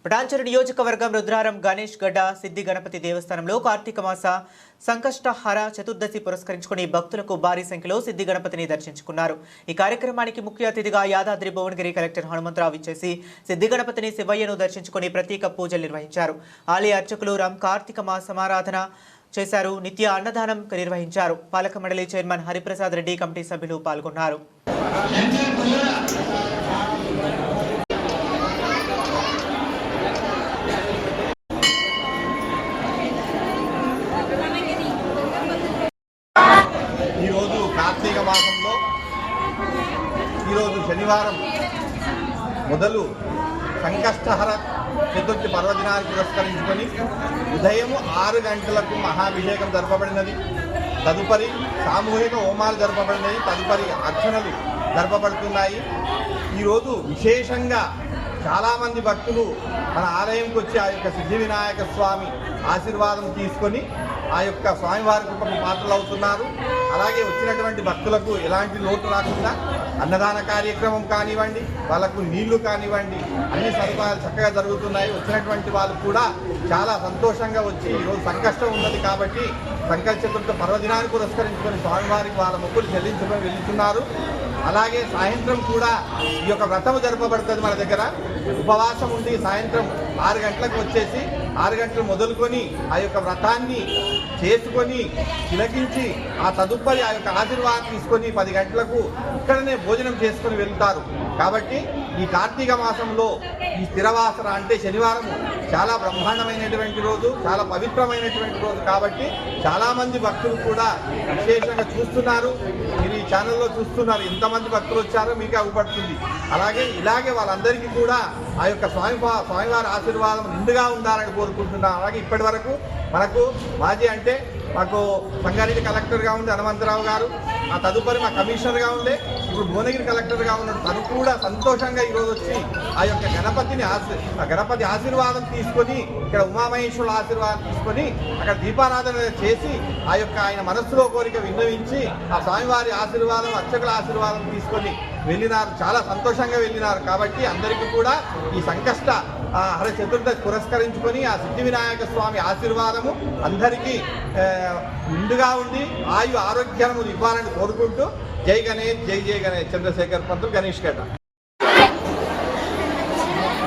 పటాన్చెరు నియోజకవర్గం రుద్రారం గణేష్ గడ్డ సిద్ధి గణపతి దేవస్థానంలో కార్తీక మాస సంకష్టహర చతుర్దశి పురస్కరించుకుని భక్తులకు భారీ సంఖ్యలో సిద్ధి గణపతిని దర్శించుకున్నారు। ఈ కార్యక్రమానికి ముఖ్య అతిథిగా యాదాద్రి భువనగిరి కలెక్టర్ హనుమంతరావు ఇచ్చేసి సిద్ధి గణపతిని శివయ్యను దర్శించుకుని ప్రత్యేక పూజలు నిర్వహించారు। ఆలయ అర్చకులు రామ్ కార్తీక మాస సమారాధన చేశారు। నిత్య అన్నదానం నిర్వహించారు। పాలక మండలి చైర్మన్ హరిప్రసాద్ రెడ్డి కమిటీ సభ్యులు పాల్గొన్నారు। కార్తీక మాసంలో ఈరోజు శనివారం మొదలు సంకష్టహర చతుర్థి పర్వదినాన్ని పురస్కరించుకొని ఉదయం 6 గంటలకు మహాభిషేకం జరపబడినది। తదుపరి సామూహిక హోమాలు జరపబడినవి। తదుపరి అర్చనలు జరపబడుతున్నాయి। ఈరోజు విశేషంగా చాలామంది భక్తులు మన ఆలయంకి వచ్చి ఆ యొక్క సిద్ధి వినాయక స్వామి ఆశీర్వాదం తీసుకొని ఆ యొక్క స్వామివారి కృపకు పాత్రలవుతున్నారు। అలాగే వచ్చినటువంటి భక్తులకు ఎలాంటి లోటు రాకుండా అన్నదాన కార్యక్రమం కానివ్వండి, వాళ్ళకు నీళ్లు కానివ్వండి, అన్ని సదుపాయాలు చక్కగా జరుగుతున్నాయి। వచ్చినటువంటి వాళ్ళు కూడా చాలా సంతోషంగా వచ్చి ఈరోజు సంకష్టం ఉన్నది కాబట్టి సంకష్ట చతుర్థి పర్వదినాన్ని పురస్కరించుకొని స్వామివారికి వాళ్ళ మొక్కులు చెల్లించుకొని వెళ్తున్నారు। అలాగే సాయంత్రం కూడా ఈ యొక్క వ్రతం జరపబడుతుంది। మన దగ్గర ఉపవాసం ఉండి సాయంత్రం 6 గంటలకు వచ్చేసి 6 గంటలు మొదలుకొని ఆ యొక్క వ్రతాన్ని చేసుకొని తిలకించి ఆ తదుపరి ఆ యొక్క ఆశీర్వాదం తీసుకొని 10 గంటలకు ఇక్కడనే భోజనం చేసుకొని వెళ్తారు। కాబట్టి ఈ కార్తీక మాసంలో ఈ స్థిరవాసన అంటే శనివారం చాలా బ్రహ్మాండమైనటువంటి రోజు, చాలా పవిత్రమైనటువంటి రోజు కాబట్టి చాలామంది భక్తులు కూడా విశేషంగా చూస్తున్నారు। మీరు ఈ ఛానల్లో చూస్తున్నారు, ఎంతమంది భక్తులు వచ్చారో మీకు అగుపడుతుంది। ఇలాగే వాళ్ళందరికీ కూడా ఆ యొక్క స్వామివారి ఆశీర్వాదం నిండుగా ఉండాలని కోరుకుంటున్నాను। అలాగే ఇప్పటి వరకు మనకు మాజీ అంటే మాకు సంగారెడ్డి కలెక్టర్గా ఉండే హనుమంతరావు గారు, ఆ తదుపరి మా కమిషనర్గా ఉండే ఇప్పుడు భువనగిరి కలెక్టర్గా ఉన్నాడు, తను కూడా సంతోషంగా ఈరోజు వచ్చి ఆ యొక్క గణపతి ఆశీర్వాదం తీసుకొని ఇక్కడ ఉమామహేశ్వరుల ఆశీర్వాదం తీసుకొని అక్కడ దీపారాధన చేసి ఆ యొక్క ఆయన మనస్సులో కోరిక విన్నవించి ఆ స్వామివారి ఆశీర్వాదం అర్చకుల ఆశీర్వాదం తీసుకొని వెళ్ళినారు। చాలా సంతోషంగా వెళ్ళినారు। కాబట్టి అందరికీ కూడా ఈ సంకష్ట హర చతుర్దశి పురస్కరించుకొని ఆ సిద్ధి వినాయక స్వామి ఆశీర్వాదము అందరికీ నిండుగా ఉండి ఆరోగ్యము ఇవ్వాలని కోరుకుంటూ జై గణేష్, జై జై గణేష్. చంద్రశేఖర్ పంతులు, గణేష్ గడ్డ।